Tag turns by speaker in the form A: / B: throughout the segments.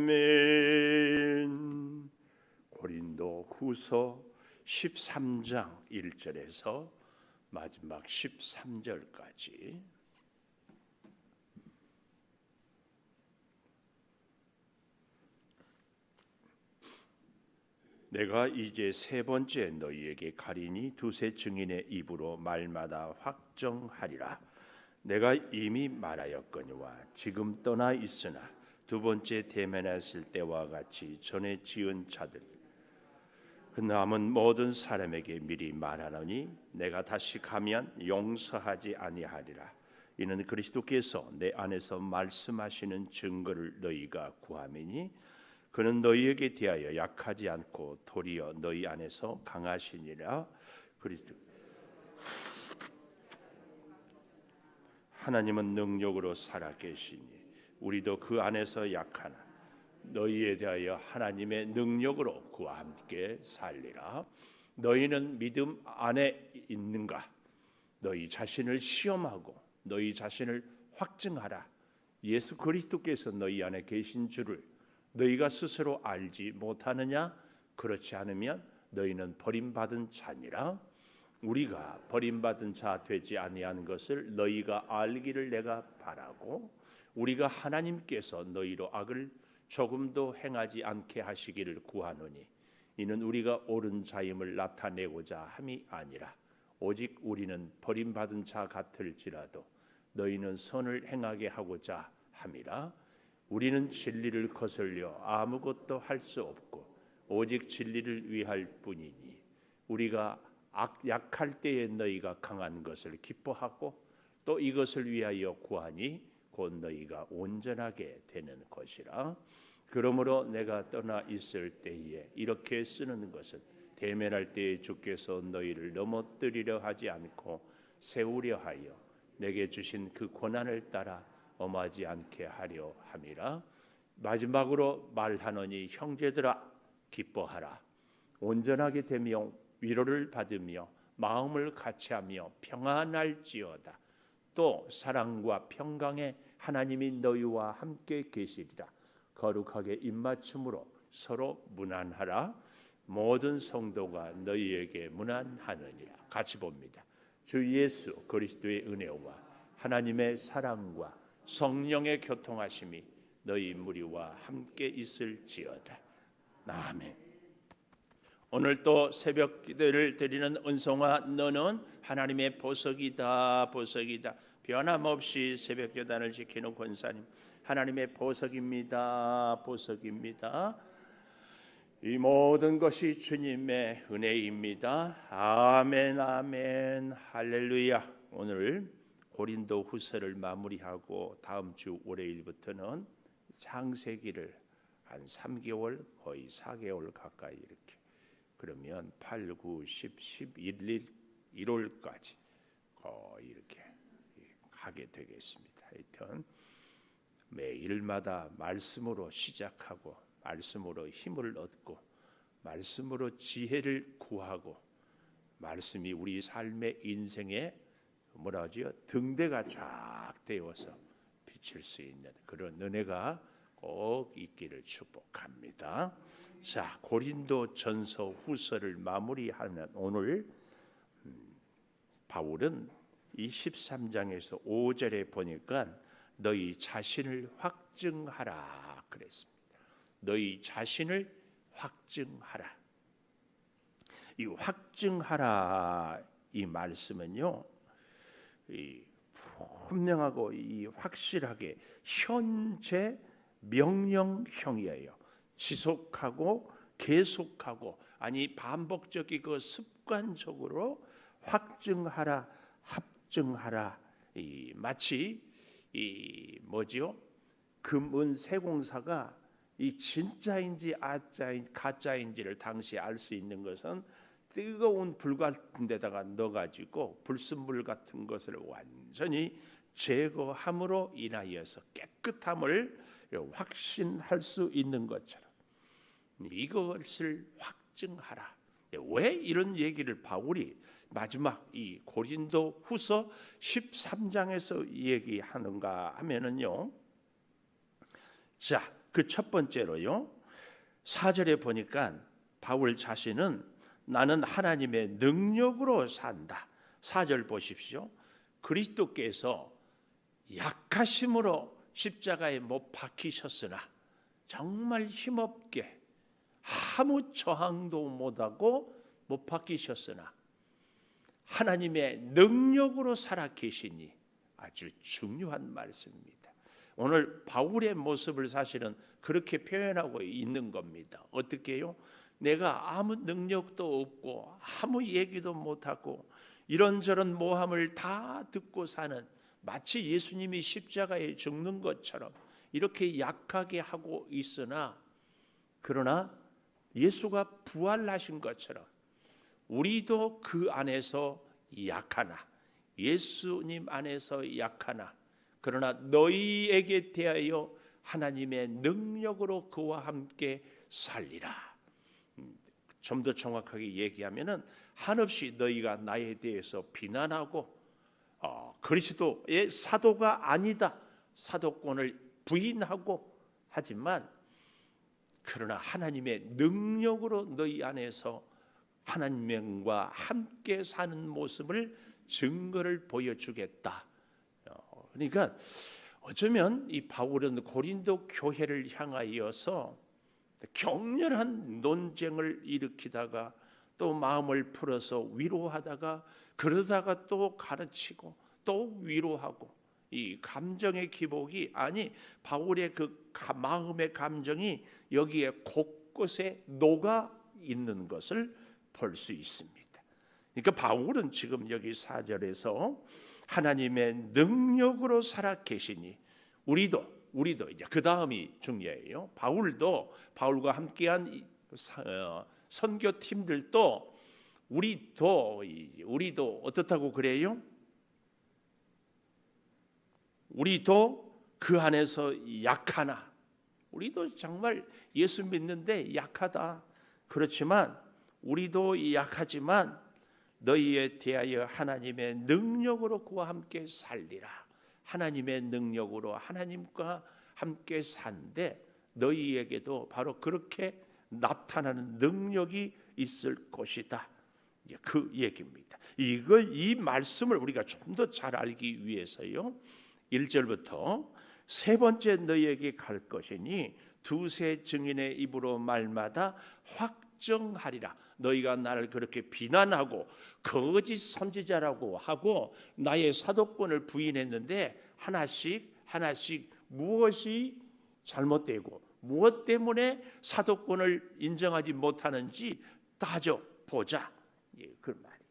A: 아멘. 고린도 후서 13장 1절에서 마지막 13절까지 내가 이제 세 번째 너희에게 가리니 두세 증인의 입으로 말마다 확정하리라. 내가 이미 말하였거니와 지금 떠나 있으나 두 번째 대면했을 때와 같이 전에 지은 자들 그 남은 모든 사람에게 미리 말하노니 내가 다시 가면 용서하지 아니하리라. 이는 그리스도께서 내 안에서 말씀하시는 증거를 너희가 구함이니 그는 너희에게 대하여 약하지 않고 도리어 너희 안에서 강하시니라. 그리스도 하나님은 능력으로 살아계시니 우리도 그 안에서 약하나 너희에 대하여 하나님의 능력으로 그와 함께 살리라. 너희는 믿음 안에 있는가? 너희 자신을 시험하고 너희 자신을 확증하라. 예수 그리스도께서 너희 안에 계신 줄을 너희가 스스로 알지 못하느냐? 그렇지 않으면 너희는 버림받은 자니라. 우리가 버림받은 자 되지 아니한 것을 너희가 알기를 내가 바라고 우리가 하나님께서 너희로 악을 조금도 행하지 않게 하시기를 구하노니 이는 우리가 옳은 자임을 나타내고자 함이 아니라 오직 우리는 버림받은 자 같을지라도 너희는 선을 행하게 하고자 함이라. 우리는 진리를 거슬려 아무것도 할 수 없고 오직 진리를 위할 뿐이니 우리가 약할 때에 너희가 강한 것을 기뻐하고 또 이것을 위하여 구하니 곧 너희가 온전하게 되는 것이라. 그러므로 내가 떠나 있을 때에 이렇게 쓰는 것은 대면할 때에 주께서 너희를 넘어뜨리려 하지 않고 세우려 하여 내게 주신 그 권한을 따라 엄하지 않게 하려 함이라. 마지막으로 말하노니 형제들아 기뻐하라. 온전하게 되며 위로를 받으며 마음을 같이하며 평안할지어다. 또 사랑과 평강의 하나님이 너희와 함께 계시리라. 거룩하게 입맞춤으로 서로 문안하라. 모든 성도가 너희에게 문안하느니라. 같이 봅니다. 주 예수 그리스도의 은혜와 하나님의 사랑과 성령의 교통하심이 너희 무리와 함께 있을지어다. 아멘. 오늘 또 새벽 기도를 드리는 은송아 너는 하나님의 보석이다. 보석이다. 변함없이 새벽 교단을 지키는 권사님 하나님의 보석입니다. 보석입니다. 이 모든 것이 주님의 은혜입니다. 아멘 아멘 할렐루야. 오늘 고린도 후서를 마무리하고 다음 주 월요일부터는 창세기를 한 3개월 거의 4개월 가까이 이렇게 그러면 8, 9, 10, 11일 1월까지 거의 이렇게 하게 되겠습니다. 하여튼 매일마다 말씀으로 시작하고 말씀으로 힘을 얻고 말씀으로 지혜를 구하고 말씀이 우리 삶의 인생에 뭐라 하죠? 등대가 쫙 되어서 비칠 수 있는 그런 은혜가 꼭 있기를 축복합니다. 자, 고린도 전서 후서를 마무리하는 오늘 바울은 이 13장에서 5절에 보니까 너희 자신을 확증하라 그랬습니다. 너희 자신을 확증하라. 이 확증하라 이 말씀은요, 이 분명하고 이 확실하게 현재 명령형이에요. 지속하고 계속하고 아니 반복적이고 습관적으로 확증하라, 합증하라. 이 마치 이 뭐지요? 금은 세공사가 이 진짜인지 가짜인지를 당시에 알 수 있는 것은 뜨거운 불 같은 데다가 넣어가지고 불순물 같은 것을 완전히 제거함으로 인하여서 깨끗함을 확신할 수 있는 것처럼 이것을 확증하라. 왜 이런 얘기를 바울이 마지막 이 고린도 후서 13장에서 얘기하는가 하면은요, 자, 그 첫 번째로요, 4절에 보니까 바울 자신은 나는 하나님의 능력으로 산다. 4절 보십시오. 그리스도께서 약하심으로 십자가에 못 박히셨으나 정말 힘없게 아무 저항도 못하고 못 박히셨으나 하나님의 능력으로 살아 계시니, 아주 중요한 말씀입니다. 오늘 바울의 모습을 사실은 그렇게 표현하고 있는 겁니다. 어떻게요? 내가 아무 능력도 없고 아무 얘기도 못하고 이런저런 모함을 다 듣고 사는, 마치 예수님이 십자가에 죽는 것처럼 이렇게 약하게 하고 있으나, 그러나 예수가 부활하신 것처럼 우리도 그 안에서 약하나, 예수님 안에서 약하나, 그러나 너희에게 대하여 하나님의 능력으로 그와 함께 살리라. 좀 더 정확하게 얘기하면은 한없이 너희가 나에 대해서 비난하고 그리스도의 사도가 아니다, 사도권을 부인하고 하지만, 그러나 하나님의 능력으로 너희 안에서 하나님과 함께 사는 모습을, 증거를 보여주겠다. 그러니까 어쩌면 이 바울은 고린도 교회를 향하여서 격렬한 논쟁을 일으키다가 또 마음을 풀어서 위로하다가, 그러다가 또 가르치고 또 위로하고, 이 감정의 기복이, 아니 바울의 그 마음의 감정이 여기에 곳곳에 녹아 있는 것을 볼 수 있습니다. 그러니까 바울은 지금 여기 4절에서 하나님의 능력으로 살아 계시니, 우리도 이제 그 다음이 중요해요. 바울과 함께한 선교팀들도 우리도 어떻다고 그래요? 우리도 그 안에서 약하나, 우리도 정말 예수 믿는데 약하다. 그렇지만 우리도 약하지만 너희에 대하여 하나님의 능력으로 그와 함께 살리라. 하나님의 능력으로 하나님과 함께 산데 너희에게도 바로 그렇게 나타나는 능력이 있을 것이다. 그 얘기입니다. 이 말씀을 우리가 좀 더 잘 알기 위해서요, 1절부터 세 번째 너희에게 갈 것이니 두세 증인의 입으로 말마다 확정하리라. 너희가 나를 그렇게 비난하고 거짓 선지자라고 하고 나의 사도권을 부인했는데 하나씩 무엇이 잘못되고 무엇 때문에 사도권을 인정하지 못하는지 따져보자. 그 말이.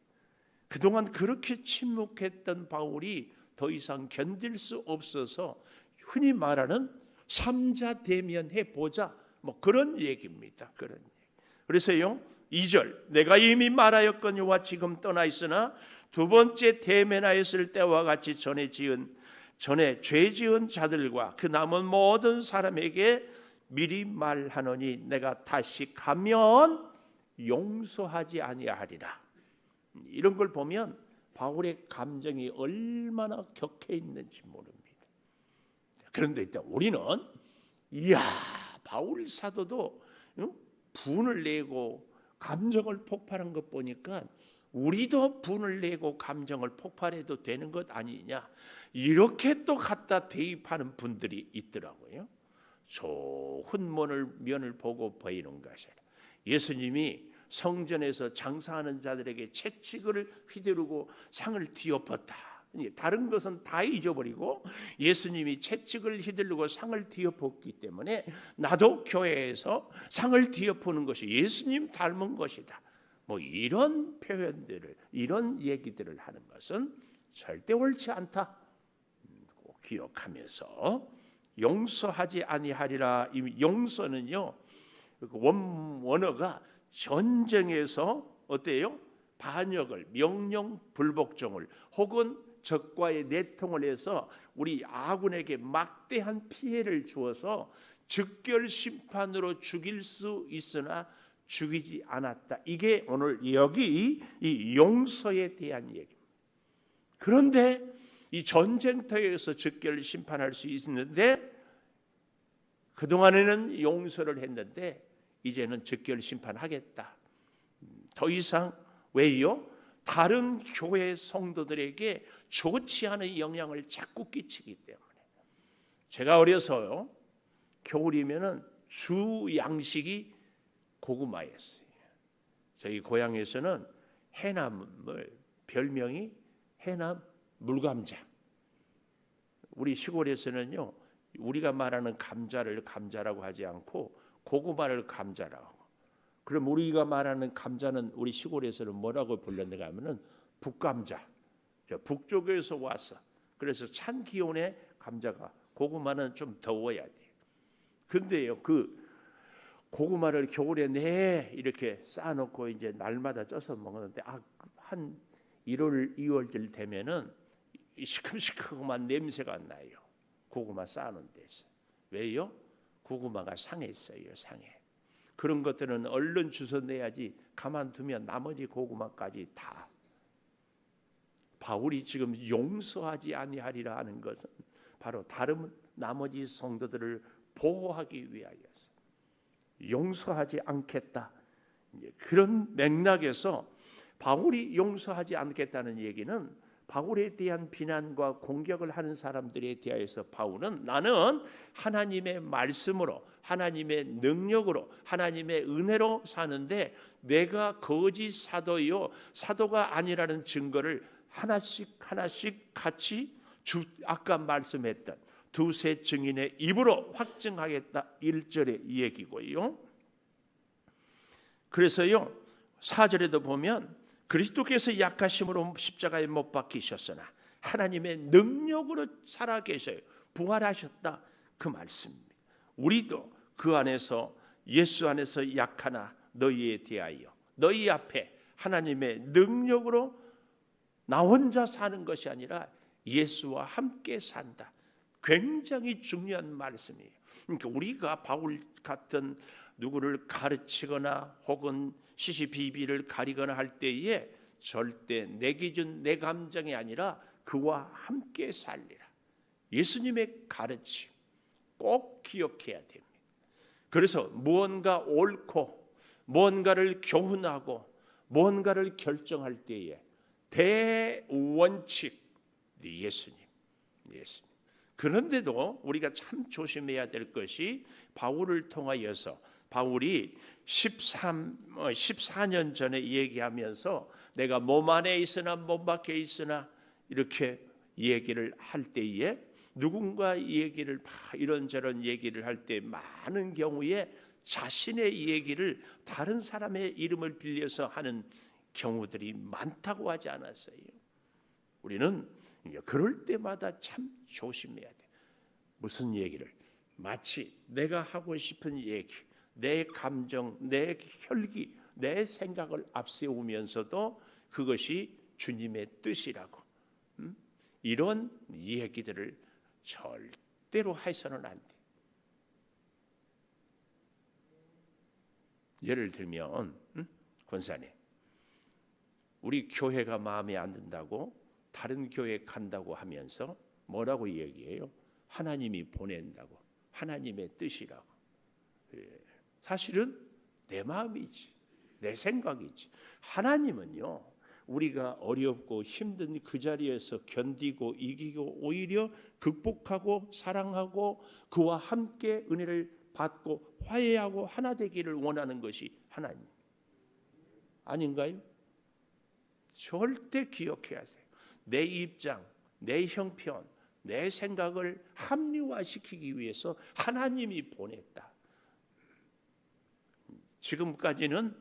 A: 그동안 그렇게 침묵했던 바울이 더 이상 견딜 수 없어서 흔히 말하는 3자 대면해 보자, 뭐 그런 얘기입니다. 그런 얘기. 그래서요, 2절 내가 이미 말하였거니와 지금 떠나 있으나 두 번째 대면하였을 때와 같이 전에 죄 지은 자들과 그 남은 모든 사람에게 미리 말하노니 내가 다시 가면 용서하지 아니하리라. 이런 걸 보면 바울의 감정이 얼마나 격해 있는지 모릅니다. 그런데 일단 우리는 바울 사도도 분을 내고 감정을 폭발한 것 보니까 우리도 분을 내고 감정을 폭발해도 되는 것 아니냐, 이렇게 또 갖다 대입하는 분들이 있더라고요. 좋은 면을 보고 보이는 것이라. 예수님이 성전에서 장사하는 자들에게 채찍을 휘두르고 상을 뒤엎었다. 다른 것은 다 잊어버리고 예수님이 채찍을 휘두르고 상을 뒤엎었기 때문에 나도 교회에서 상을 뒤엎는 것이 예수님 닮은 것이다. 뭐 이런 표현들을, 이런 얘기들을 하는 것은 절대 옳지 않다. 꼭 기억하면서 용서하지 아니하리라. 이 용서는요, 원어가 전쟁에서 어때요? 반역을, 명령 불복종을 혹은 적과의 내통을 해서 우리 아군에게 막대한 피해를 주어서 즉결 심판으로 죽일 수 있으나 죽이지 않았다. 이게 오늘 여기 이 용서에 대한 얘기입니다. 그런데 이 전쟁터에서 즉결 심판할 수 있는데 그동안에는 용서를 했는데 이제는 즉결 심판하겠다. 더 이상 왜요? 다른 교회 성도들에게 좋지 않은 영향을 자꾸 끼치기 때문에. 제가 어려서요, 겨울이면은 주 양식이 고구마였어요. 저희 고향에서는 해남을 별명이 해남 물감자. 우리 시골에서는요, 우리가 말하는 감자를 감자라고 하지 않고 고구마를 감자라고 하고, 그럼 우리가 말하는 감자는 우리 시골에서는 뭐라고 불렀는가 하면은 북감자. 북쪽에서 와서, 그래서 찬 기온에 감자가, 고구마는 좀 더워야 돼요. 근데요, 그 고구마를 겨울에 이렇게 쌓아놓고 이제 날마다 쪄서 먹었는데, 한 1월, 2월쯤 되면은 시큼시큼한 냄새가 나요. 고구마 쌓아놓은 데서. 왜요? 고구마가 상했어요. 상해. 그런 것들은 얼른 주워내야지 가만두면 나머지 고구마까지 다. 바울이 지금 용서하지 아니하리라 하는 것은 바로 다른 나머지 성도들을 보호하기 위하여서 용서하지 않겠다. 그런 맥락에서 바울이 용서하지 않겠다는 얘기는 바울에 대한 비난과 공격을 하는 사람들에 대해서 바울은 나는 하나님의 말씀으로, 하나님의 능력으로, 하나님의 은혜로 사는데 내가 거짓 사도요, 사도가 아니라는 증거를 하나씩 같이 아까 말씀했던 두세 증인의 입으로 확증하겠다. 1절의 얘기고요. 그래서요, 4절에도 보면 그리스도께서 약하심으로 십자가에 못 박히셨으나 하나님의 능력으로 살아계셔요. 부활하셨다. 그 말씀입니다. 우리도 그 안에서, 예수 안에서 약하나 너희에 대하여 너희 앞에 하나님의 능력으로 나 혼자 사는 것이 아니라 예수와 함께 산다. 굉장히 중요한 말씀이에요. 그러니까 우리가 바울 같은 누구를 가르치거나 혹은 시시비비를 가리거나 할 때에 절대 내 기준, 내 감정이 아니라 그와 함께 살리라. 예수님의 가르침 꼭 기억해야 됩니다. 그래서 무언가 옳고 무언가를 교훈하고 무언가를 결정할 때에 대원칙 예수님. 그런데도 우리가 참 조심해야 될 것이 바울을 통하여서 바울이 14년 전에 얘기하면서 내가 몸 안에 있으나 몸 밖에 있으나 이렇게 얘기를 할 때에 누군가 얘기를 이런저런 얘기를 할 때 많은 경우에 자신의 얘기를 다른 사람의 이름을 빌려서 하는 경우들이 많다고 하지 않았어요. 우리는 그럴 때마다 참 조심해야 돼. 무슨 얘기를? 마치 내가 하고 싶은 얘기, 내 감정, 내 혈기, 내 생각을 앞세우면서도 그것이 주님의 뜻이라고. 이런 얘기들을 절대로 해서는 안 돼. 예를 들면 권사님, 우리 교회가 마음에 안 든다고 다른 교회 간다고 하면서 뭐라고 얘기해요? 하나님이 보낸다고, 하나님의 뜻이라고. 사실은 내 마음이지, 내 생각이지. 하나님은요, 우리가 어렵고 힘든 그 자리에서 견디고 이기고 오히려 극복하고 사랑하고 그와 함께 은혜를 받고 화해하고 하나 되기를 원하는 것이 하나님 아닌가요? 절대 기억해야 하세요. 내 입장, 내 형편, 내 생각을 합리화시키기 위해서 하나님이 보냈다. 지금까지는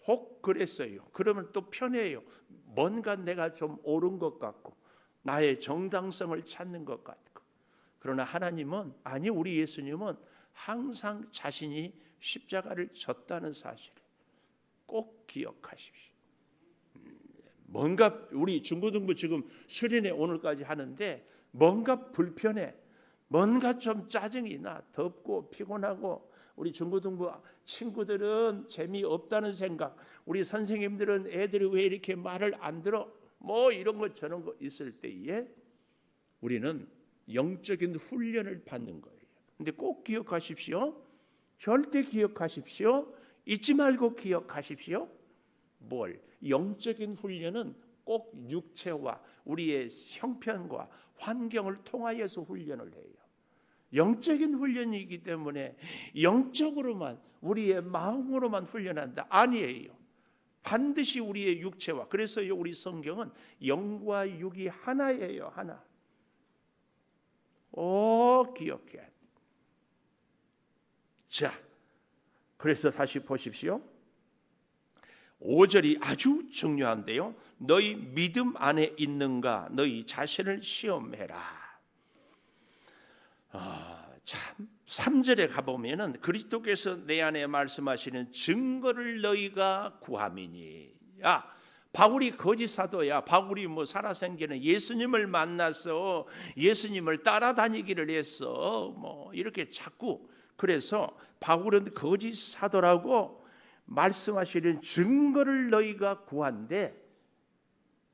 A: 혹 그랬어요. 그러면 또 편해요. 뭔가 내가 좀 옳은 것 같고 나의 정당성을 찾는 것 같고. 그러나 하나님은, 아니, 우리 예수님은 항상 자신이 십자가를 졌다는 사실을 꼭 기억하십시오. 뭔가 우리 중고등부 지금 수련회 오늘까지 하는데 뭔가 불편해, 뭔가 좀 짜증이 나, 덥고 피곤하고 우리 중고등부 친구들은 재미없다는 생각, 우리 선생님들은 애들이 왜 이렇게 말을 안 들어? 뭐 이런 거 저런 거 있을 때에 우리는 영적인 훈련을 받는 거예요. 근데 꼭 기억하십시오. 절대 기억하십시오. 잊지 말고 기억하십시오. 뭘? 영적인 훈련은 꼭 육체와 우리의 형편과 환경을 통하여서 훈련을 해요. 영적인 훈련이기 때문에 영적으로만 우리의 마음으로만 훈련한다? 아니에요. 반드시 우리의 육체와, 그래서요 우리 성경은 영과 육이 하나예요. 하나. 기억해야 돼. 자, 그래서 다시 보십시오. 5절이 아주 중요한데요. 너희 믿음 안에 있는가 너희 자신을 시험해라. 참 3절에 가보면은 그리스도께서 내 안에 말씀하시는 증거를 너희가 구함이니. 바울이 거짓 사도야. 바울이 뭐 살아생전에 예수님을 만나서 예수님을 따라다니기를 했어. 뭐 이렇게 자꾸. 그래서 바울은 거짓 사도라고 말씀하시는 증거를 너희가 구한데,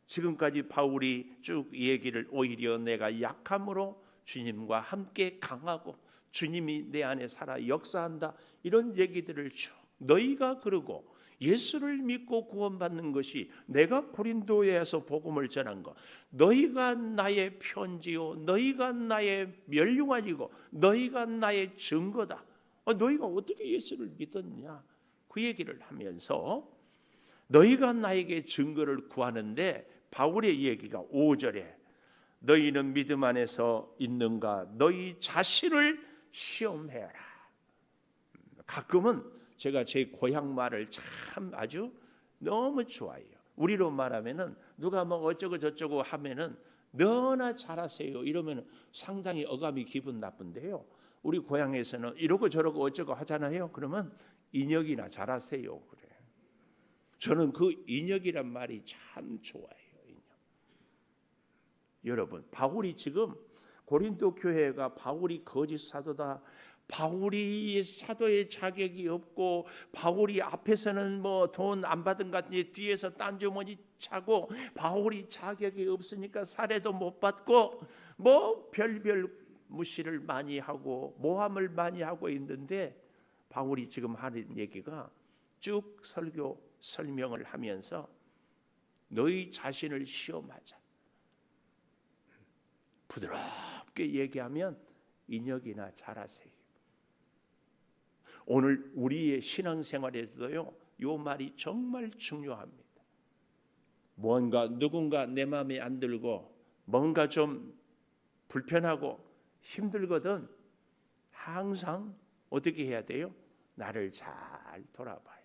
A: 지금까지 바울이 쭉 얘기를 오히려 내가 약함으로 주님과 함께 강하고 주님이 내 안에 살아 역사한다, 이런 얘기들을 쭉 너희가 그러고 예수를 믿고 구원받는 것이 내가 고린도에서 복음을 전한 것, 너희가 나의 편지요 너희가 나의 멸류관이고 너희가 나의 증거다. 너희가 어떻게 예수를 믿었냐, 그 얘기를 하면서 너희가 나에게 증거를 구하는데, 바울의 얘기가 5절에 너희는 믿음 안에서 있는가 너희 자신을 시험해라. 가끔은 제가 제 고향 말을 참 아주 너무 좋아해요. 우리로 말하면은 누가 뭐 어쩌고 저쩌고 하면은 너나 잘하세요 이러면 상당히 어감이 기분 나쁜데요. 우리 고향에서는 이러고 저러고 어쩌고 하잖아요. 그러면 인혁이나 잘하세요 그래. 저는 그 인혁이란 말이 참 좋아해요. 인혁. 여러분, 바울이 지금 고린도 교회가 바울이 거짓 사도다, 바울이 사도의 자격이 없고 바울이 앞에서는 뭐 돈 안 받은 것 같은데 뒤에서 딴주머니 차고 바울이 자격이 없으니까 사례도 못 받고 뭐 별별 무시를 많이 하고 모함을 많이 하고 있는데, 바울이 지금 하는 얘기가 쭉 설교 설명을 하면서 너희 자신을 시험하자. 부드럽게 얘기하면 인혁이나 잘하세요. 오늘 우리의 신앙생활에서도요, 이 말이 정말 중요합니다. 뭔가 누군가 내 마음에 안 들고 뭔가 좀 불편하고 힘들거든 항상 어떻게 해야 돼요? 나를 잘 돌아봐야 돼.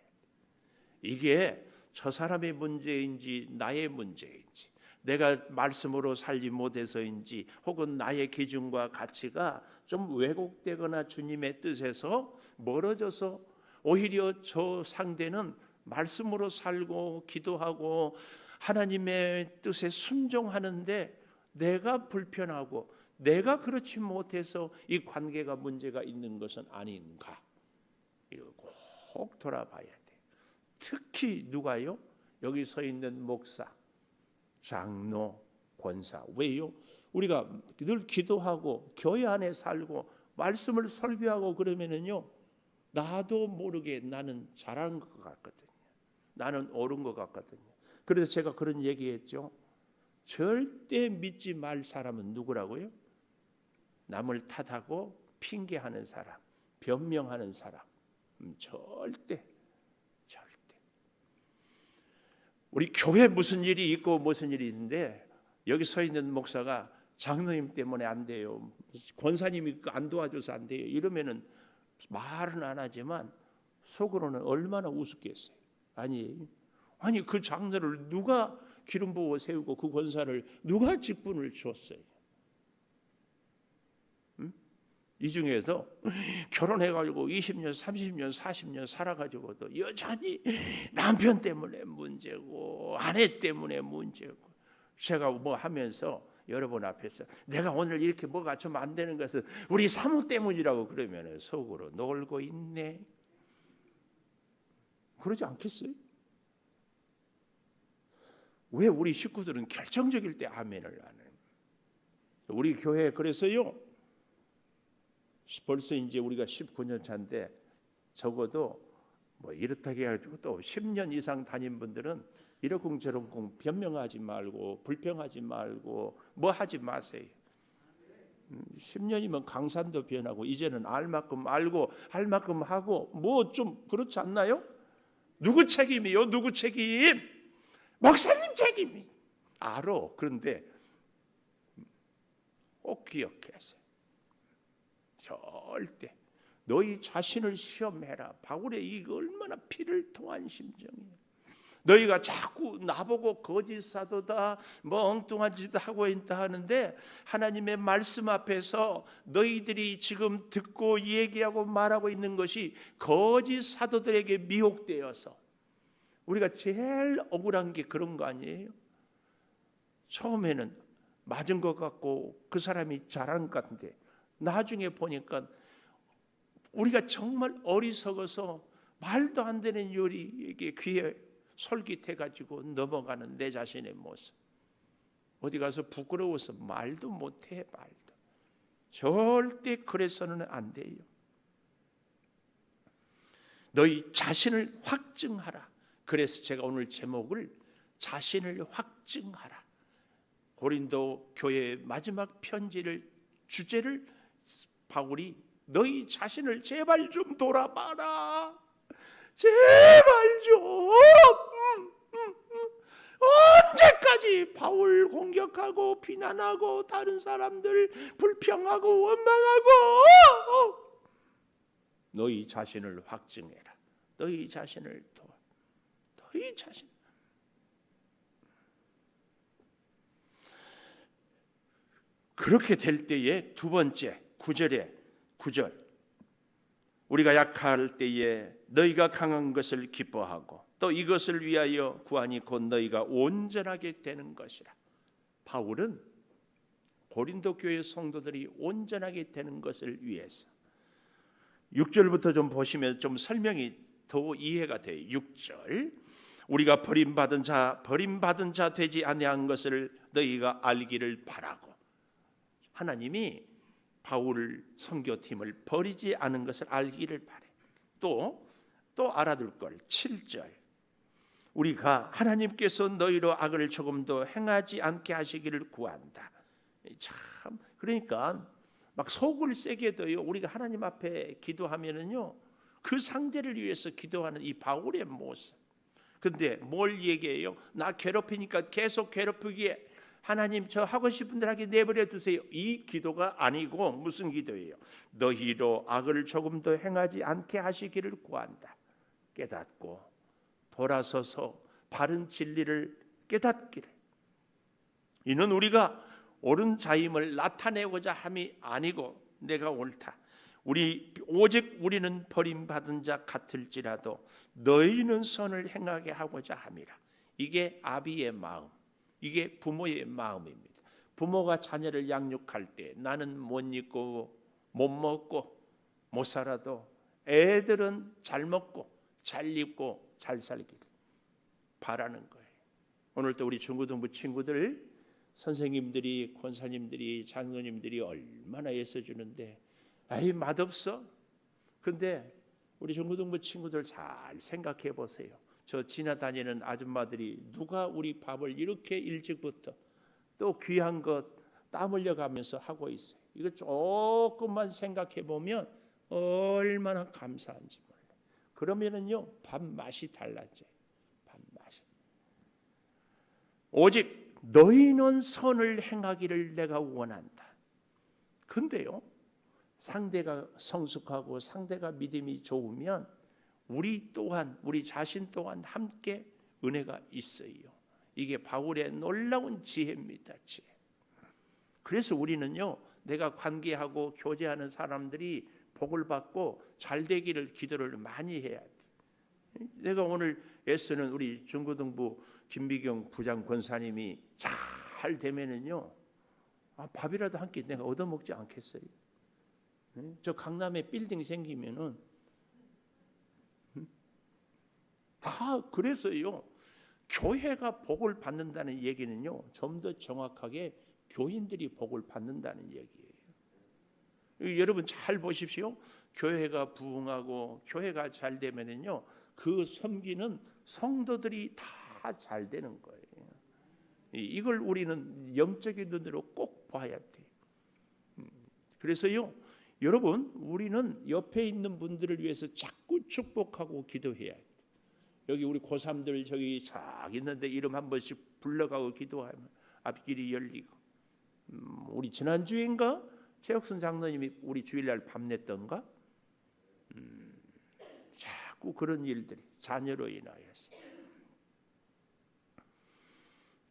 A: 이게 저 사람의 문제인지 나의 문제인지, 내가 말씀으로 살지 못해서인지, 혹은 나의 기준과 가치가 좀 왜곡되거나 주님의 뜻에서 멀어져서 오히려 저 상대는 말씀으로 살고 기도하고 하나님의 뜻에 순종하는데 내가 불편하고 내가 그렇지 못해서 이 관계가 문제가 있는 것은 아닌가, 이거 꼭 돌아봐야 돼. 특히 누가요? 여기 서 있는 목사, 장로, 권사. 왜요? 우리가 늘 기도하고 교회 안에 살고 말씀을 설교하고 그러면은요, 나도 모르게 나는 잘한 것 같거든요. 나는 옳은 것 같거든요. 그래서 제가 그런 얘기했죠. 절대 믿지 말 사람은 누구라고요? 남을 탓하고 핑계하는 사람, 변명하는 사람. 절대. 우리 교회 무슨 일이 있고 무슨 일이 있는데 여기 서 있는 목사가 장로님 때문에 안 돼요, 권사님이 안 도와줘서 안 돼요 이러면은 말은 안 하지만 속으로는 얼마나 우습겠어요. 아니 그 장로를 누가 기름 부어 세우고 그 권사를 누가 직분을 줬어요? 이 중에서 결혼해가지고 20년, 30년, 40년 살아가지고도 여전히 남편 때문에 문제고 아내 때문에 문제고, 제가 뭐 하면서 여러분 앞에서 내가 오늘 이렇게 뭐가 좀 안 되는 것은 우리 사모 때문이라고 그러면 속으로 놀고 있네. 그러지 않겠어요? 왜 우리 식구들은 결정적일 때 아멘을 안 해요? 우리 교회 그래서요. 벌써 이제 우리가 19년 차인데 적어도 뭐 이렇다게 해가지고 또 10년 이상 다닌 분들은 이러쿵저러쿵 변명하지 말고 불평하지 말고 뭐 하지 마세요. 10년이면 강산도 변하고 이제는 알 만큼 알고 할 만큼 하고 뭐 좀 그렇지 않나요? 누구 책임이요? 누구 책임? 목사님 책임이. 알아. 그런데 꼭 기억하세요. 절대 너희 자신을 시험해라. 바울의 이거 얼마나 피를 통한 심정이에요. 너희가 자꾸 나보고 거짓 사도다 뭐 엉뚱한 짓 하고 있다 하는데 하나님의 말씀 앞에서 너희들이 지금 듣고 얘기하고 말하고 있는 것이 거짓 사도들에게 미혹되어서 우리가 제일 억울한 게 그런 거 아니에요? 처음에는 맞은 것 같고 그 사람이 잘한 것 같은데 나중에 보니까 우리가 정말 어리석어서 말도 안 되는 요리에게 귀에 솔깃해가지고 넘어가는 내 자신의 모습. 어디 가서 부끄러워서 말도 못해. 말도. 절대 그래서는 안 돼요. 너희 자신을 확증하라. 그래서 제가 오늘 제목을 자신을 확증하라. 고린도 교회의 마지막 편지를 주제를 바울이 너희 자신을 제발 좀 돌아봐라. 제발 좀. 언제까지 바울 공격하고 비난하고 다른 사람들 불평하고 원망하고. 너희 자신을 확증해라. 너희 자신을 도와. 너희 자신. 그렇게 될 때에 두 번째 9절 우리가 약할 때에 너희가 강한 것을 기뻐하고 또 이것을 위하여 구하니 곧 너희가 온전하게 되는 것이라. 바울은 고린도 교회 성도들이 온전하게 되는 것을 위해서 6절부터 좀 보시면 좀 설명이 더 이해가 돼요. 6절 우리가 버림받은 자 되지 아니한 것을 너희가 알기를 바라고. 하나님이 바울 선교팀을 버리지 않은 것을 알기를 바래. 또 알아둘 걸 7절 우리가 하나님께서 너희로 악을 조금도 행하지 않게 하시기를 구한다. 참 그러니까 막 속을 세게 둬요. 우리가 하나님 앞에 기도하면은요 그 상대를 위해서 기도하는 이 바울의 모습. 근데 뭘 얘기해요? 나 괴롭히니까 계속 괴롭히기에 하나님 저 하고 싶은 대로 내버려 두세요. 이 기도가 아니고 무슨 기도예요? 너희로 악을 조금도 행하지 않게 하시기를 구한다. 깨닫고 돌아서서 바른 진리를 깨닫기를. 이는 우리가 옳은 자임을 나타내고자 함이 아니고 내가 옳다. 오직 우리는 버림받은 자 같을지라도 너희는 선을 행하게 하고자 함이라. 이게 아비의 마음. 이게 부모의 마음입니다. 부모가 자녀를 양육할 때 나는 못 입고 못 먹고 못 살아도 애들은 잘 먹고 잘 입고 잘 살기를 바라는 거예요. 오늘도 우리 중고등부 친구들 선생님들이 권사님들이 장로님들이 얼마나 애써주는데 아이 맛없어? 근데 우리 중고등부 친구들 잘 생각해 보세요. 저 지나다니는 아줌마들이 누가 우리 밥을 이렇게 일찍부터 또 귀한 것 땀 흘려가면서 하고 있어요. 이거 조금만 생각해 보면 얼마나 감사한지 몰라요. 그러면은요 밥 맛이 달라져요. 밥 맛이. 오직 너희는 선을 행하기를 내가 원한다. 근데요 상대가 성숙하고 상대가 믿음이 좋으면 우리 자신 또한 함께 은혜가 있어요. 이게 바울의 놀라운 지혜입니다. 지혜. 그래서 우리는요 내가 관계하고 교제하는 사람들이 복을 받고 잘 되기를 기도를 많이 해야 돼. 내가 오늘 애쓰는 우리 중고등부 김비경 부장 권사님이 잘 되면은요 밥이라도 한 끼 내가 얻어먹지 않겠어요? 저 강남에 빌딩 생기면은 다 그래서요. 교회가 복을 받는다는 얘기는요, 좀 더 정확하게 교인들이 복을 받는다는 얘기예요. 여러분 잘 보십시오. 교회가 부흥하고 교회가 잘 되면은요, 그 섬기는 성도들이 다 잘 되는 거예요. 이걸 우리는 영적인 눈으로 꼭 봐야 돼요. 그래서요, 여러분, 우리는 옆에 있는 분들을 위해서 자꾸 축복하고 기도해야 돼요. 여기 우리 고3들 저기 쫙 있는데 이름 한 번씩 불러가고 기도하면 앞길이 열리고, 우리 지난주인가 최혁선 장로님이 우리 주일날 밤냈던가, 자꾸 그런 일들이 자녀로 인하여서.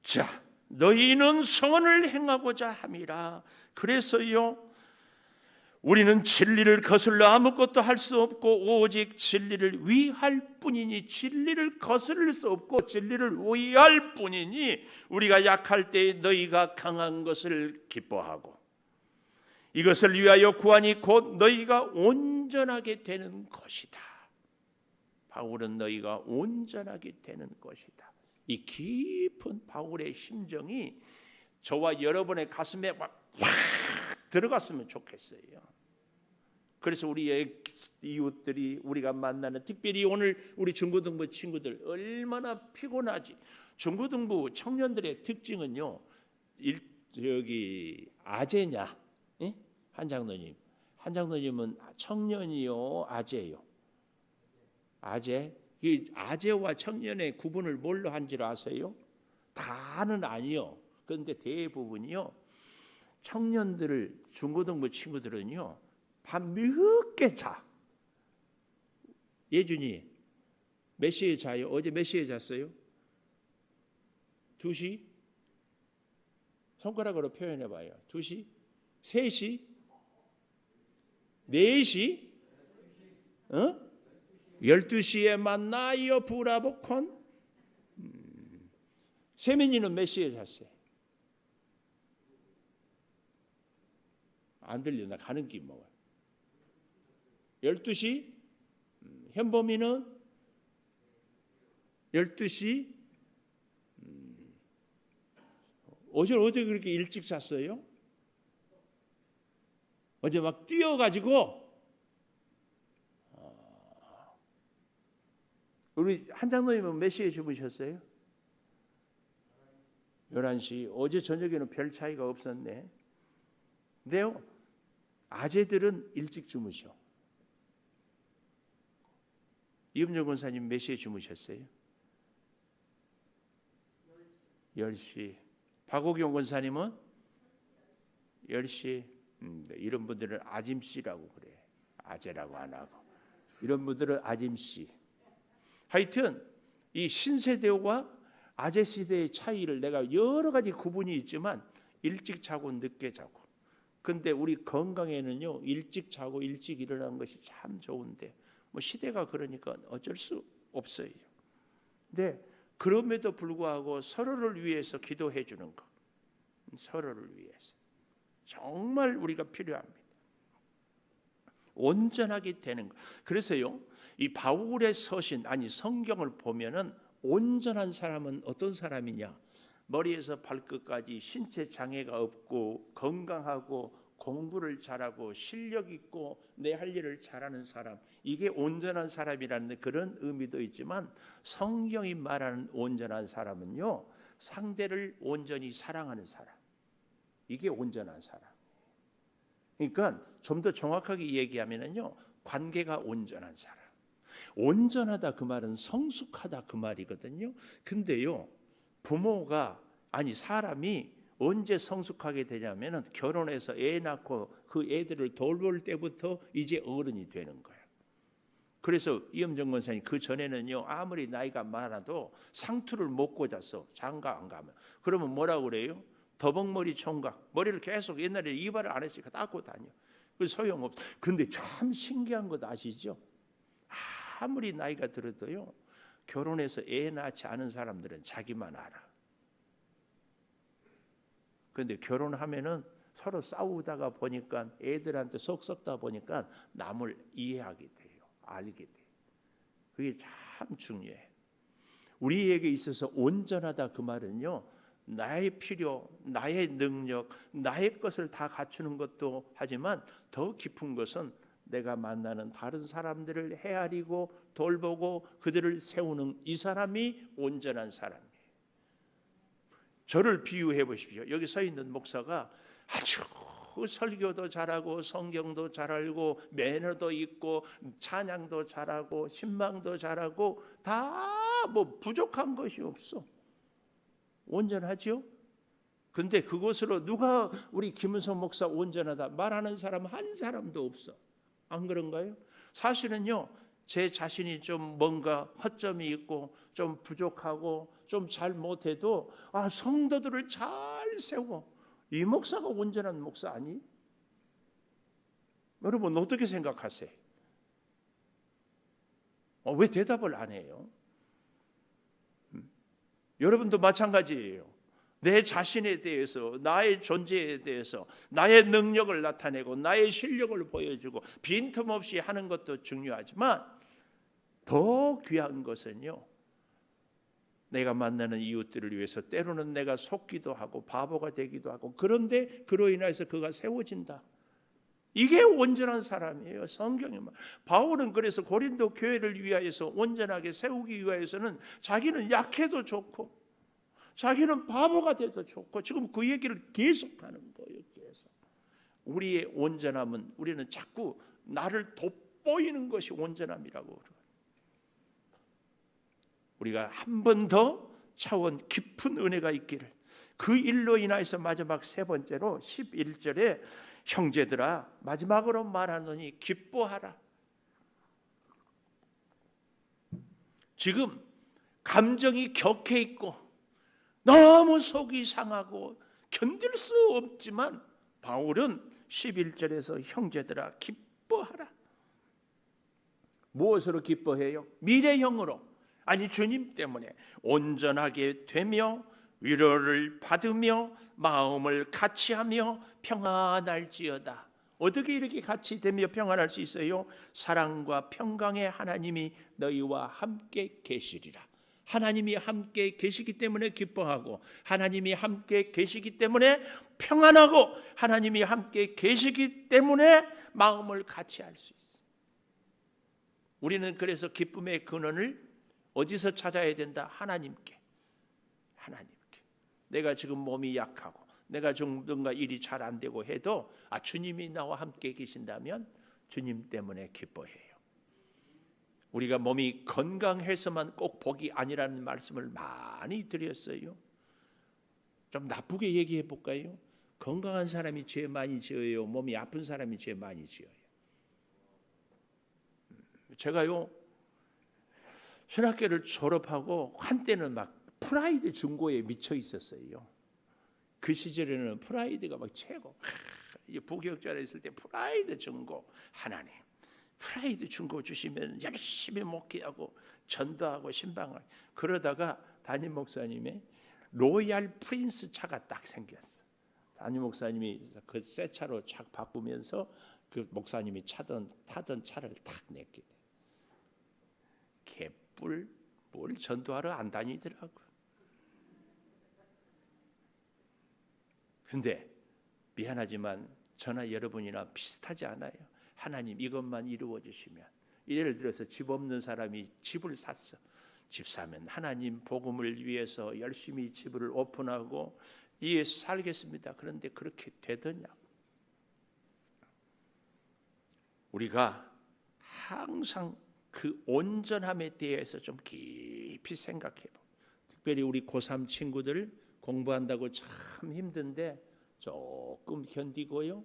A: 자, 너희는 선을 행하고자 함이라. 그래서요, 우리는 진리를 거슬러 아무것도 할 수 없고 오직 진리를 위할 뿐이니, 진리를 거슬릴 수 없고 진리를 위할 뿐이니, 우리가 약할 때 너희가 강한 것을 기뻐하고 이것을 위하여 구하니 곧 너희가 온전하게 되는 것이다. 바울은 너희가 온전하게 되는 것이다. 이 깊은 바울의 심정이 저와 여러분의 가슴에 확 들어갔으면 좋겠어요. 그래서 우리의 이웃들이, 우리가 만나는, 특별히 오늘 우리 중고등부 친구들 얼마나 피곤하지. 중고등부 청년들의 특징은요, 여기 아재냐? 예? 한 장로님은 청년이요, 아재요? 아재? 이 아재와 청년의 구분을 뭘로 한지를 아세요? 다는 아니요. 그런데 대부분이요, 청년들을, 중고등부 친구들은요, 밤 늦게 자. 예준이 몇 시에 자요? 어제 몇 시에 잤어요? 2시? 손가락으로 표현해 봐요. 2시? 3시? 4시? 12시에 만나요 브라보콘? 세민이는 몇 시에 잤어요? 안 들려. 나 가는 길 먹어요. 12시? 현범이는 12시? 어제 어떻게 그렇게 일찍 잤어요? 어제 막 뛰어가지고. 우리 한 장로님은 몇 시에 주무셨어요? 11시. 어제 저녁에는 별 차이가 없었네. 근데요, 아재들은 일찍 주무셔. 이음정 권사님 몇 시에 주무셨어요? 10시. 박옥용 권사님은 10시. 이런 분들은 아짐씨라고 그래. 아재라고 안 하고. 이런 분들은 아짐씨. 하여튼 이 신세대와 아재시대의 차이를 내가 여러 가지 구분이 있지만, 일찍 자고 늦게 자고. 근데 우리 건강에는요, 일찍 자고 일찍 일어나는 것이 참 좋은데, 뭐 시대가 그러니까 어쩔 수 없어요. 근데 그럼에도 불구하고 서로를 위해서 기도해 주는 것, 서로를 위해서 정말 우리가 필요합니다. 온전하게 되는 것. 그래서요, 이 바울의 서신, 아니 성경을 보면은 온전한 사람은 어떤 사람이냐? 머리에서 발끝까지 신체 장애가 없고 건강하고 공부를 잘하고 실력 있고 내 할 일을 잘하는 사람, 이게 온전한 사람이라는 그런 의미도 있지만, 성경이 말하는 온전한 사람은요, 상대를 온전히 사랑하는 사람, 이게 온전한 사람. 그러니까 좀 더 정확하게 얘기하면은요, 관계가 온전한 사람. 온전하다 그 말은 성숙하다 그 말이거든요. 근데요, 부모가, 아니 사람이 언제 성숙하게 되냐면은 결혼해서 애 낳고 그 애들을 돌볼 때부터 이제 어른이 되는 거예요. 그래서 이음정 권사님, 그 전에는요, 아무리 나이가 많아도 상투를 못 꽂았어. 장가 안 가면. 그러면 뭐라고 그래요? 더벅머리 총각. 머리를 계속 옛날에 이발을 안 했으니까 닦고 다녀. 그 소용없어. 근데 참 신기한 것 아시죠? 아무리 나이가 들어도요, 결혼해서 애 낳지 않은 사람들은 자기만 알아. 그런데 결혼하면은 서로 싸우다가 보니까 애들한테 속 썩다 보니까 남을 이해하게 돼요. 알게 돼요. 그게 참 중요해. 우리에게 있어서 온전하다 그 말은요, 나의 필요, 나의 능력, 나의 것을 다 갖추는 것도 하지만 더 깊은 것은 내가 만나는 다른 사람들을 헤아리고 돌보고 그들을 세우는 이 사람이 온전한 사람이에요. 저를 비유해 보십시오. 여기 서 있는 목사가 아주 설교도 잘하고 성경도 잘 알고 매너도 있고 찬양도 잘하고 신방도 잘하고 다 뭐 부족한 것이 없어. 온전하죠? 근데 그것으로 누가 우리 김은성 목사 온전하다 말하는 사람 한 사람도 없어. 안 그런가요? 사실은요, 제 자신이 좀 뭔가 허점이 있고 좀 부족하고 좀 잘 못해도 성도들을 잘 세워. 이 목사가 온전한 목사 아니? 여러분 어떻게 생각하세요? 왜 대답을 안 해요? 여러분도 마찬가지예요. 내 자신에 대해서, 나의 존재에 대해서, 나의 능력을 나타내고 나의 실력을 보여주고 빈틈없이 하는 것도 중요하지만 더 귀한 것은요, 내가 만나는 이웃들을 위해서 때로는 내가 속기도 하고 바보가 되기도 하고, 그런데 그로 인해서 그가 세워진다. 이게 온전한 사람이에요. 성경에 말. 바울은 그래서 고린도 교회를 위하여서 온전하게 세우기 위하여서는 자기는 약해도 좋고 자기는 바보가 돼도 좋고 지금 그 얘기를 계속하는 거예요. 계속. 우리의 온전함은 우리는 자꾸 나를 돋보이는 것이 온전함이라고 그래요. 우리가 한 번 더 차원 깊은 은혜가 있기를. 그 일로 인하여서 마지막 세 번째로 11절에 형제들아 마지막으로 말하노니 기뻐하라. 지금 감정이 격해 있고 너무 속이 상하고 견딜 수 없지만 바울은 11절에서 형제들아 기뻐하라. 무엇으로 기뻐해요? 미래형으로. 아니 주님 때문에 온전하게 되며 위로를 받으며 마음을 같이하며 평안할지어다. 어떻게 이렇게 같이 되며 평안할 수 있어요? 사랑과 평강의 하나님이 너희와 함께 계시리라. 하나님이 함께 계시기 때문에 기뻐하고 하나님이 함께 계시기 때문에 평안하고 하나님이 함께 계시기 때문에 마음을 같이할 수 있어요. 우리는 그래서 기쁨의 근원을 어디서 찾아야 된다? 하나님께. 하나님께. 내가 지금 몸이 약하고 내가 뭔가 일이 잘 안 되고 해도 주님이 나와 함께 계신다면 주님 때문에 기뻐해요. 우리가 몸이 건강해서만 꼭 복이 아니라는 말씀을 많이 드렸어요. 좀 나쁘게 얘기해 볼까요? 건강한 사람이 죄 많이 지어요? 몸이 아픈 사람이 죄 많이 지어요? 제가요 신학교를 졸업하고 한때는 막 프라이드 중고에 미쳐 있었어요. 그 시절에는 프라이드가 막 최고. 부교육자에 있을 때 프라이드 중고, 하나님 프라이드 중고 주시면 열심히 목회하고 전도하고 신방하고. 그러다가 담임 목사님의 로얄 프린스 차가 딱 생겼어. 담임 목사님이 그 새 차로 착 바꾸면서 그 목사님이 타던 차를 딱 냈게 돼. 개뿔 뭘 전도하러 안 다니더라고. 근데 미안하지만 저나 여러분이나 비슷하지 않아요. 하나님 이것만 이루어 주시면. 예를 들어서 집 없는 사람이 집을 샀어. 집 사면 하나님 복음을 위해서 열심히 집을 오픈하고 이에서 살겠습니다. 그런데 그렇게 되더냐고. 우리가 항상 그 온전함에 대해서 좀 깊이 생각해봐. 특별히 우리 고3 친구들 공부한다고 참 힘든데 조금 견디고요.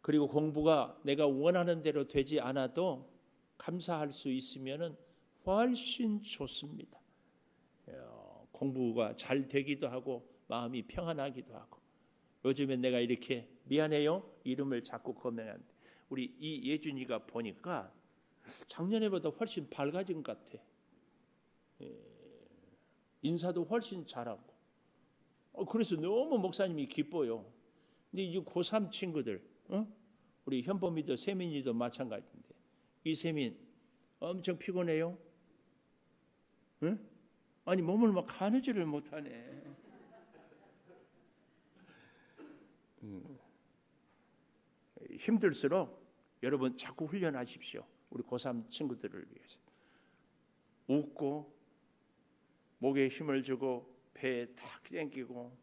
A: 그리고 공부가 내가 원하는 대로 되지 않아도 감사할 수 있으면은 훨씬 좋습니다. 공부가 잘 되기도 하고 마음이 평안하기도 하고. 요즘엔 내가 이렇게 미안해요 이름을 자꾸 거명하는데 우리 이 예준이가 보니까 작년에보다 훨씬 밝아진 것 같아. 인사도 훨씬 잘하고 그래서 너무 목사님이 기뻐요. 근데 이제 고3 친구들, 우리 현범이도 세민이도 마찬가지인데 이 세민 엄청 피곤해요. 아니 몸을 막 가누지를 못하네. 힘들수록 여러분 자꾸 훈련하십시오. 우리 고3 친구들을 위해서. 웃고 목에 힘을 주고 배에 탁 땡기고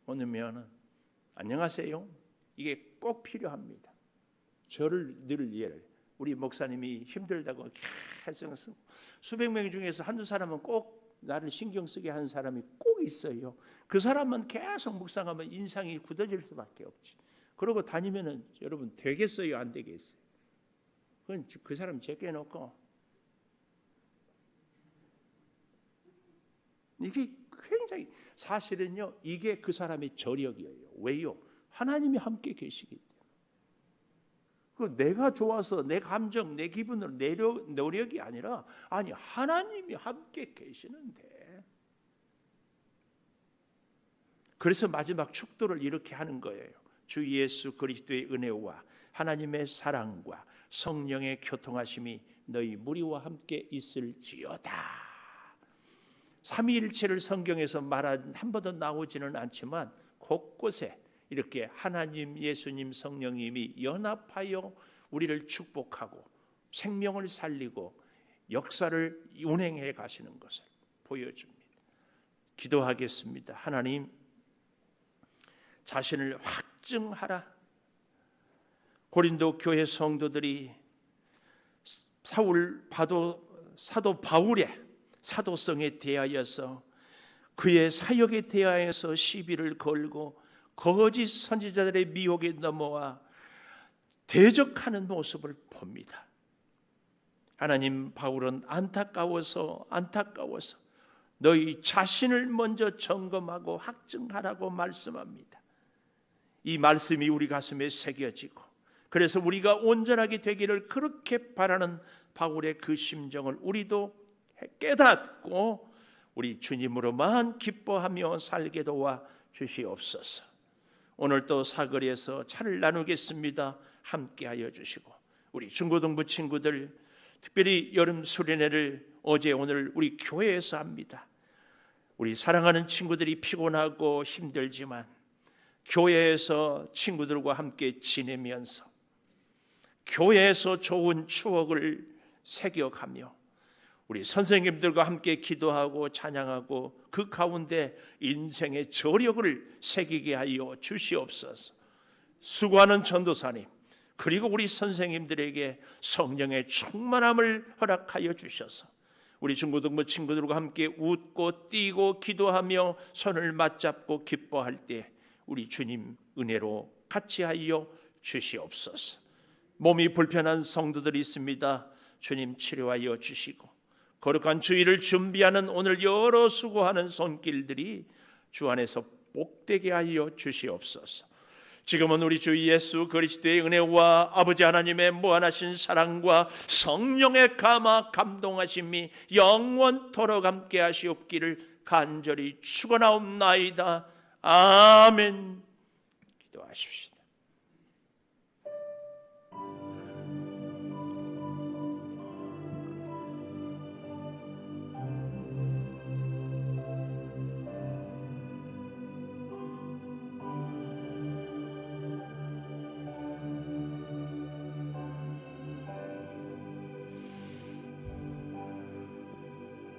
A: 오면 안녕하세요. 이게 꼭 필요합니다. 저를 늘 이해를. 우리 목사님이 힘들다고 계속 수백 명 중에서 한두 사람은 꼭 나를 신경 쓰게 하는 사람이 꼭 있어요. 그 사람만 계속 묵상하면 인상이 굳어질 수밖에 없지. 그러고 다니면은 여러분 되겠어요, 안 되겠어요? 그건 그 사람 제껴놓고 이게 굉장히 사실은요 이게 그 사람의 저력이에요. 왜요? 하나님이 함께 계시기 때문에. 그 내가 좋아서 내 감정, 내 기분으로 노력이 아니라 아니 하나님이 함께 계시는데. 그래서 마지막 축도를 이렇게 하는 거예요. 주 예수 그리스도의 은혜와 하나님의 사랑과 성령의 교통하심이 너희 무리와 함께 있을지어다. 삼위일체를 성경에서 말한 한 번도 나오지는 않지만 곳곳에 이렇게 하나님, 예수님, 성령님이 연합하여 우리를 축복하고 생명을 살리고 역사를 운행해 가시는 것을 보여줍니다. 기도하겠습니다. 하나님, 자신을 확증하라. 고린도 교회 성도들이 사도 바울의 사도성에 대하여서 그의 사역에 대하여서 시비를 걸고 거짓 선지자들의 미혹에 넘어와 대적하는 모습을 봅니다. 하나님, 바울은 안타까워서 너희 자신을 먼저 점검하고 확증하라고 말씀합니다. 이 말씀이 우리 가슴에 새겨지고 그래서 우리가 온전하게 되기를 그렇게 바라는 바울의 그 심정을 우리도 깨닫고 우리 주님으로만 기뻐하며 살게 도와 주시옵소서. 오늘 또 사거리에서 차를 나누겠습니다. 함께하여 주시고 우리 중고등부 친구들 특별히 여름 수련회를 어제 오늘 우리 교회에서 합니다. 우리 사랑하는 친구들이 피곤하고 힘들지만 교회에서 친구들과 함께 지내면서 교회에서 좋은 추억을 새겨가며 우리 선생님들과 함께 기도하고 찬양하고 그 가운데 인생의 저력을 새기게 하여 주시옵소서. 수고하는 전도사님 그리고 우리 선생님들에게 성령의 충만함을 허락하여 주셔서 우리 중고등부 친구들과 함께 웃고 뛰고 기도하며 손을 맞잡고 기뻐할 때 우리 주님 은혜로 같이 하여 주시옵소서. 몸이 불편한 성도들이 있습니다. 주님 치료하여 주시고 거룩한 주일을 준비하는 오늘 여러 수고하는 손길들이 주 안에서 복되게 하여 주시옵소서. 지금은 우리 주 예수 그리스도의 은혜와 아버지 하나님의 무한하신 사랑과 성령의 감화 감동하심이 영원토록 함께 하시옵기를 간절히 축원하옵나이다. 아멘. 기도하십시다.